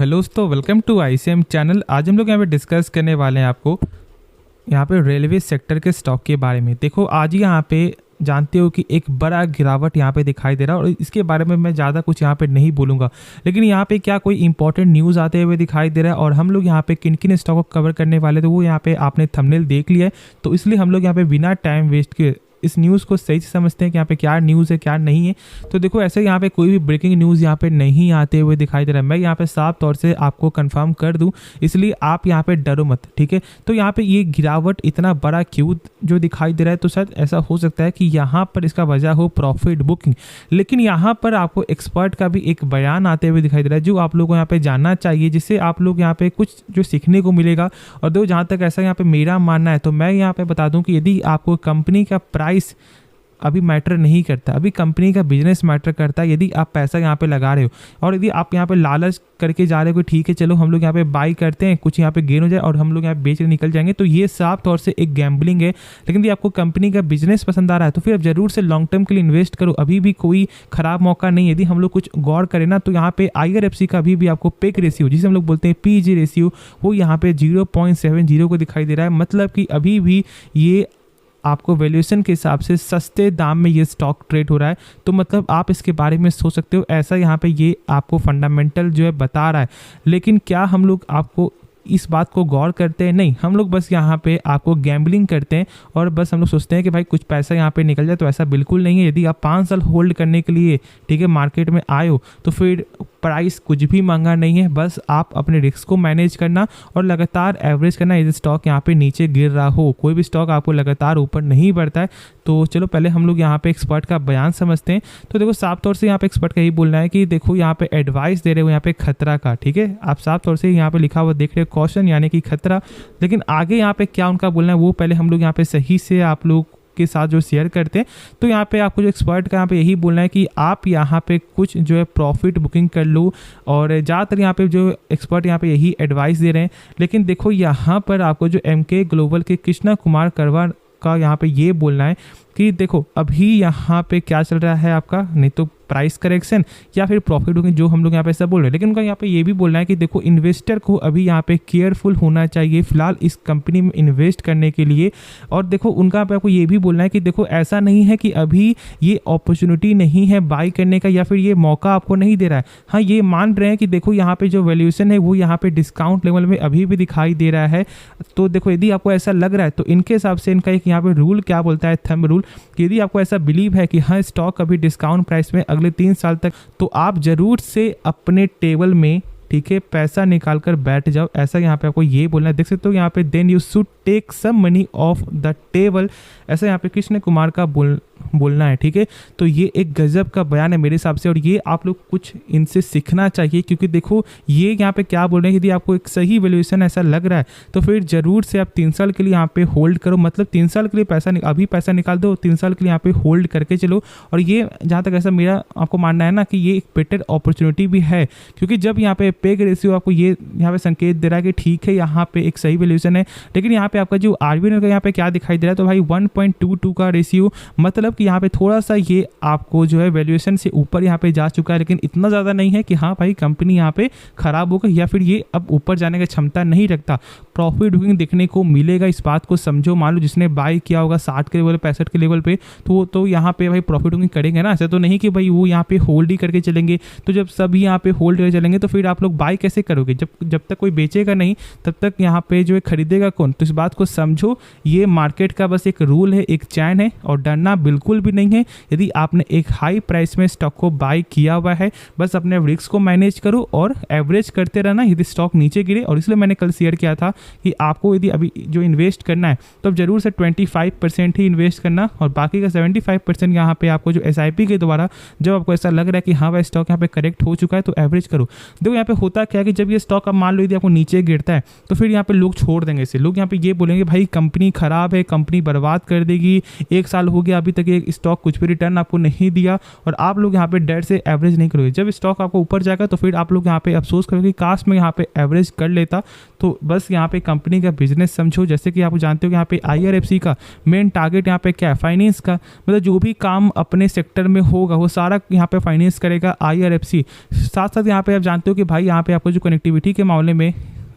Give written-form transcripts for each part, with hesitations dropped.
Hello दोस्तों, welcome to ICM channel. आज हम लोग यहाँ पे डिस्कस करने वाले हैं आपको यहाँ पे रेलवे सेक्टर के स्टॉक के बारे में। देखो आज ही यहाँ पे जानते हो कि एक बड़ा गिरावट यहाँ पे दिखाई दे रहा है और इसके बारे में मैं ज़्यादा कुछ यहाँ पे नहीं बोलूँगा, लेकिन यहाँ पे क्या कोई इंपॉर्टेंट न्यूज़ आते हुए दिखाई दे रहा है और हम लोग यहाँ पे किन किन स्टॉक को कवर करने वाले थे वो यहाँ पे आपने थंबनेल देख लिया है। तो इसलिए हम लोग यहाँ पे बिना टाइम वेस्ट किए इस न्यूज़ को सही से समझते हैं कि यहाँ पे क्या न्यूज़ है क्या नहीं है। तो देखो ऐसे यहाँ पे कोई भी ब्रेकिंग न्यूज़ यहाँ पे नहीं आते हुए दिखाई दे रहा है। मैं यहाँ पे साफ तौर से आपको कंफर्म कर दूं, इसलिए आप यहाँ पे डरो मत, ठीक है। तो यहाँ पे ये गिरावट इतना बड़ा क्यों जो दिखाई दे रहा है, तो शायद ऐसा हो सकता है कि यहाँ पर इसका वजह हो प्रॉफिट बुकिंग, लेकिन यहाँ पर आपको एक्सपर्ट का भी एक बयान आते हुए दिखाई दे रहा है जो आप लोगों को यहाँ पे जानना चाहिए, जिससे आप लोग यहाँ पे कुछ जो सीखने को मिलेगा। और दो जहाँ तक ऐसा यहाँ पे मेरा मानना है, तो मैं यहाँ पे बता दूं कि यदि आपको कंपनी का प्राइस अभी मैटर नहीं करता, अभी कंपनी का बिजनेस मैटर करता है। यदि आप पैसा यहाँ पे लगा रहे हो और यदि आप यहाँ पे लालच करके जा रहे हो कि ठीक है चलो हम लोग यहाँ पे बाई करते हैं, कुछ यहाँ पे गेन हो जाए और हम लोग यहाँ बेच के निकल जाएंगे, तो ये साफ तौर से एक गैम्बलिंग है। लेकिन यदि आपको कंपनी का बिजनेस पसंद आ रहा है तो फिर आप जरूर से लॉन्ग टर्म के लिए इन्वेस्ट करो। अभी भी कोई खराब मौका नहीं है। यदि हम लोग कुछ गौर करें ना, तो यहाँ पे IRFC का अभी भी आपको पेक रेशियो, जिसे हम लोग बोलते हैं PEG रेशियो, वो यहाँ पे 0.70 को दिखाई दे रहा है। मतलब कि अभी भी ये आपको वैल्यूएशन के हिसाब से सस्ते दाम में ये स्टॉक ट्रेड हो रहा है। तो मतलब आप इसके बारे में सोच सकते हो, ऐसा यहाँ पे ये आपको फंडामेंटल जो है बता रहा है। लेकिन क्या हम लोग आपको इस बात को गौर करते हैं? नहीं, हम लोग बस यहाँ पे आपको गैम्बलिंग करते हैं और बस हम लोग सोचते हैं कि भाई कुछ पैसा यहाँ पे निकल जाए। तो ऐसा बिल्कुल नहीं है। यदि आप 5 साल होल्ड करने के लिए ठीक है मार्केट में आए हो, तो फिर प्राइस कुछ भी महंगा नहीं है। बस आप अपने रिस्क को मैनेज करना और लगातार एवरेज करना। यदि स्टॉक यहाँ पे नीचे गिर रहा हो, कोई भी स्टॉक आपको लगातार ऊपर नहीं बढ़ता है, तो चलो पहले हम लोग यहाँ पे एक्सपर्ट का बयान समझते हैं। तो देखो साफ तौर से यहाँ पे एक्सपर्ट का यही बोलना है कि देखो यहाँ पे एडवाइस दे रहे हो यहाँ पे खतरा का, ठीक है। आप साफ तौर से यहाँ पे लिखा हुआ देख रहे हो कॉशन यानी कि खतरा, लेकिन आगे यहाँ पे क्या उनका बोलना है वो पहले हम लोग यहाँ पे सही से आप लोग के साथ जो शेयर करते हैं। तो यहाँ पे आपको जो एक्सपर्ट का यहाँ पे यही बोलना है कि आप यहाँ पे कुछ जो है प्रॉफिट बुकिंग कर लो, और ज़्यादातर यहाँ पे जो एक्सपर्ट यहाँ पे यही एडवाइस दे रहे हैं। लेकिन देखो यहाँ पर आपको जो MK ग्लोबल के कृष्णा कुमार करवा का यहाँ पे ये बोलना है कि देखो अभी यहाँ पे क्या चल रहा है आपका, नहीं तो प्राइस करेक्शन या फिर प्रॉफिट बुकिंग जो हम लोग यहाँ पे सब बोल रहे हैं। लेकिन उनका यहाँ पे ये भी बोलना है कि देखो इन्वेस्टर को अभी यहाँ पे केयरफुल होना चाहिए फिलहाल इस कंपनी में इन्वेस्ट करने के लिए। और देखो उनका यहाँ पे आपको ये भी बोलना है कि देखो ऐसा नहीं है कि अभी ये अपॉर्चुनिटी नहीं है बाई करने का या फिर ये मौका आपको नहीं दे रहा है। हाँ, ये मान रहे हैं कि देखो यहाँ पे जो वैल्यूएशन है वो यहाँ पे डिस्काउंट लेवल में अभी भी दिखाई दे रहा है। तो देखो यदि आपको ऐसा लग रहा है तो इनके हिसाब से इनका एक यहाँ पे रूल क्या बोलता है, थंब रूल, कि यदि आपको ऐसा बिलीव है कि हाँ स्टॉक अभी डिस्काउंट प्राइस में अगले 3 साल तक, तो आप जरूर से अपने टेबल में ठीक है पैसा निकाल कर बैठ जाओ। ऐसा यहाँ पे आपको ये बोलना है, देख सकते हो यहाँ पे then you should take some money off the table, ऐसा यहाँ पे कृष्ण कुमार का बोलना है, ठीक है। तो ये एक गजब का बयान है मेरे हिसाब से और ये आप लोग कुछ इनसे सीखना चाहिए, क्योंकि देखो ये यहाँ पे क्या बोल रहे हैं, यदि आपको एक सही वैल्यूएशन ऐसा लग रहा है तो फिर जरूर से आप 3 साल के लिए यहाँ पे होल्ड करो। मतलब 3 साल के लिए अभी पैसा निकाल दो, 3 साल के लिए यहाँ पे होल्ड करके चलो। और ये जहाँ तक ऐसा मेरा आपको मानना है ना कि ये एक बेटर अपॉर्चुनिटी भी है, क्योंकि जब यहाँ पे पेग रेशियो आपको ये यहाँ पे संकेत दे रहा है कि ठीक है यहाँ पे एक सही वैल्यूएशन है, लेकिन यहाँ पे आपका जो RBI का यहाँ पे क्या दिखाई दे रहा है, तो भाई 1.22 का रेशियो, मतलब कि यहाँ पे थोड़ा सा ये आपको जो है वैल्यूएशन से ऊपर यहाँ पे जा चुका है, लेकिन इतना ज़्यादा नहीं है कि हाँ भाई कंपनी यहाँ पे खराब हो गई या फिर ये अब ऊपर जाने की क्षमता नहीं रखता। प्रॉफिट बुकिंग देखने को मिलेगा, इस बात को समझो। मान लो जिसने बाई किया होगा 60 के लेवल 65 के लेवल पे, तो यहाँ पे भाई प्रॉफिट बुकिंग करेंगे ना। ऐसा तो नहीं कि भाई वो यहाँ पे होल्ड ही करके चलेंगे। तो जब सभी यहाँ पे होल्ड करके चलेंगे तो फिर आप लोग बाई कैसे करोगे? जब तक कोई बेचेगा नहीं तब तक यहाँ पे जो है खरीदेगा कौन? तो इस बात को समझो, ये मार्केट का बस एक रूल है, एक चैन है और डरना बिल्कुल भी नहीं है। यदि आपने एक हाई प्राइस में स्टॉक को बाई किया हुआ है, बस अपने रिस्क को मैनेज करो और एवरेज करते रहना यदि स्टॉक नीचे गिरे। और इसलिए मैंने कल शेयर किया था कि आपको यदि अभी जो इन्वेस्ट करना है तो अब जरूर से 25% ही इन्वेस्ट करना और बाकी का 75% यहाँ पे आपको जो SIP के द्वारा जब आपको ऐसा लग रहा है कि हाँ भाई स्टॉक यहाँ पे करेक्ट हो चुका है तो एवरेज करो। देखो यहाँ पे होता क्या है कि जब ये स्टॉक अब मान लो यदि आपको नीचे गिरता है तो फिर यहाँ पे लोग छोड़ देंगे इसे। लोग यहाँ पे ये बोलेंगे भाई कंपनी खराब है, कंपनी बर्बाद कर देगी, 1 साल हो गया अभी तक कि एक स्टॉक कुछ भी रिटर्न आपको नहीं दिया और आप लोग यहाँ पे डेट से एवरेज नहीं करोगे। जब स्टॉक आपको ऊपर जाएगा तो फिर आप लोग यहाँ पे अफसोस करोगे काश में यहाँ पे एवरेज कर लेता। तो बस यहाँ पे कंपनी का बिजनेस समझो। जैसे कि आप जानते हो कि यहाँ पे IRFC का मेन टारगेट यहाँ पे क्या है, फाइनेंस का। मतलब जो भी काम अपने सेक्टर में होगा वो सारा यहाँ पे फाइनेंस करेगा IRFC। साथ साथ यहाँ पे आप जानते हो कि भाई यहाँ पे आपको जो कनेक्टिविटी के मामले में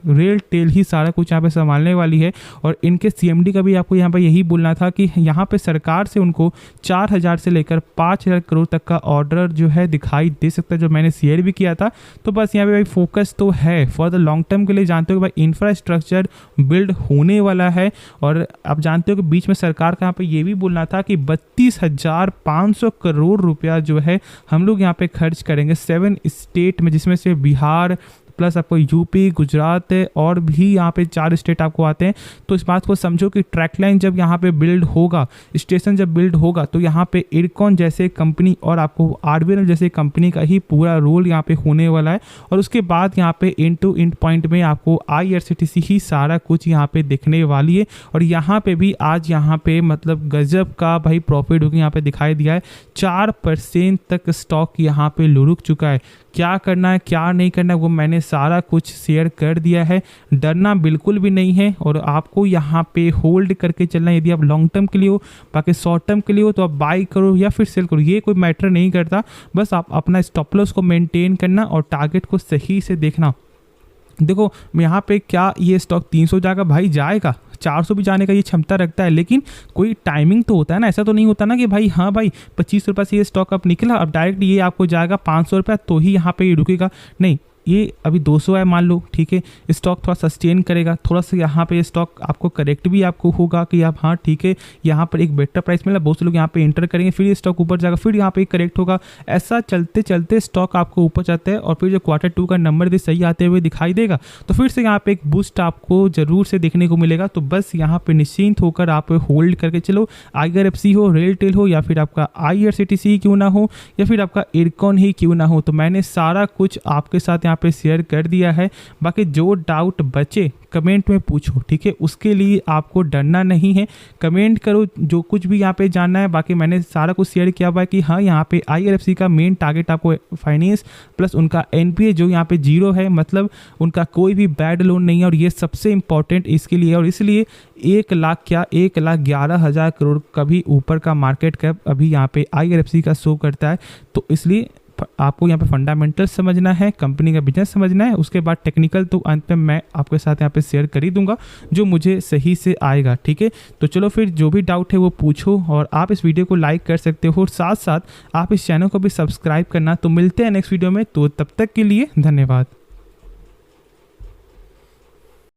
रेल टेल ही सारा कुछ यहाँ पे संभालने वाली है। और इनके CMD का भी आपको यहाँ पे यही बोलना था कि यहाँ पे सरकार से उनको 4000 से लेकर 5000 करोड़ तक का ऑर्डर जो है दिखाई दे सकता है, जो मैंने शेयर भी किया था। तो बस यहाँ पे भाई फोकस तो है फॉर द लॉन्ग टर्म के लिए। जानते हो कि भाई इंफ्रास्ट्रक्चर बिल्ड होने वाला है। और आप जानते हो कि बीच में सरकार का यहाँ पे ये भी बोलना था कि 32,500 करोड़ रुपया जो है हम लोग यहाँ पे खर्च करेंगे 7 स्टेट में, जिसमें से बिहार प्लस आपको यूपी, गुजरात और भी यहाँ पे 4 स्टेट आपको आते हैं। तो इस बात को समझो कि ट्रैक लाइन जब यहाँ पे बिल्ड होगा, स्टेशन जब बिल्ड होगा, तो यहाँ पे इरकॉन जैसे कंपनी और आपको RVNL जैसे कंपनी का ही पूरा रोल यहाँ पे होने वाला है। और उसके बाद यहाँ पे एंड टू एंड पॉइंट में आपको IRCTC ही सारा कुछ यहाँ पे दिखने वाली है। और यहाँ पे भी आज यहाँ पे मतलब गजब का भाई प्रॉफिट होगी यहाँ पे दिखाई दिया है। 4% तक स्टॉक यहाँ पे लुढ़क चुका है। क्या करना है क्या नहीं करना है वो मैंने सारा कुछ शेयर कर दिया है। डरना बिल्कुल भी नहीं है और आपको यहाँ पे होल्ड करके चलना है यदि आप लॉन्ग टर्म के लिए हो। बाकी शॉर्ट टर्म के लिए हो तो आप बाई करो या फिर सेल करो, ये कोई मैटर नहीं करता। बस आप अपना स्टॉप लॉस को मेंटेन करना और टारगेट को सही से देखना। देखो यहाँ पे क्या ये स्टॉक 300 जाएगा, भाई जाएगा, 400 भी जाने का ये क्षमता रखता है, लेकिन कोई टाइमिंग तो होता है ना। ऐसा तो नहीं होता ना कि भाई हाँ भाई 25 रुपये से ये स्टॉक अब निकला, अब डायरेक्ट ये आपको जाएगा 500 रुपये तो ही यहाँ पे ये रुकेगा। नहीं, ये अभी 200 है मान लो, ठीक है, स्टॉक थोड़ा सस्टेन करेगा, थोड़ा सा यहाँ पे स्टॉक आपको करेक्ट भी आपको होगा कि आप हाँ ठीक है यहाँ पर एक बेटर प्राइस मिला, बहुत से लोग यहाँ पे एंटर करेंगे, फिर ये स्टॉक ऊपर जाएगा, फिर यहाँ पे करेक्ट होगा। ऐसा चलते चलते स्टॉक आपको ऊपर जाता है और फिर जो Q2 का नंबर भी सही आते हुए दिखाई देगा तो फिर से यहाँ पे एक बूस्ट आपको जरूर से देखने को मिलेगा। तो बस यहाँ पे निश्चिंत होकर आप होल्ड करके चलो। IRFC हो, रेल टेल हो या फिर आपका IRCTC ही क्यों ना हो या फिर आपका इरकॉन ही क्यों ना हो, तो मैंने सारा कुछ आपके साथ यहाँ पे शेयर कर दिया है। बाकी जो डाउट बचे कमेंट में पूछो, ठीक है, उसके लिए आपको डरना नहीं है। कमेंट करो जो कुछ भी यहाँ पे जानना है। बाकी मैंने सारा कुछ शेयर किया हुआ है कि हाँ यहाँ पे IRFC का मेन टारगेट आपको फाइनेंस प्लस उनका NPA जो यहाँ पे 0 है, मतलब उनका कोई भी बैड लोन नहीं है और ये सबसे इंपॉर्टेंट इसके लिए। और इसलिए 1,11,000 करोड़ का भी ऊपर का मार्केट कैप अभी यहाँ पे IRFC का शो करता है। तो इसलिए आपको यहाँ पे फंडामेंटल समझना है, कंपनी का बिजनेस समझना है, उसके बाद टेक्निकल तो अंत में मैं आपके साथ यहाँ पे शेयर कर ही दूंगा जो मुझे सही से आएगा, ठीक है। तो चलो फिर जो भी डाउट है वो पूछो और आप इस वीडियो को लाइक कर सकते हो और साथ साथ आप इस चैनल को भी सब्सक्राइब करना। तो मिलते हैं नेक्स्ट वीडियो में, तो तब तक के लिए धन्यवाद।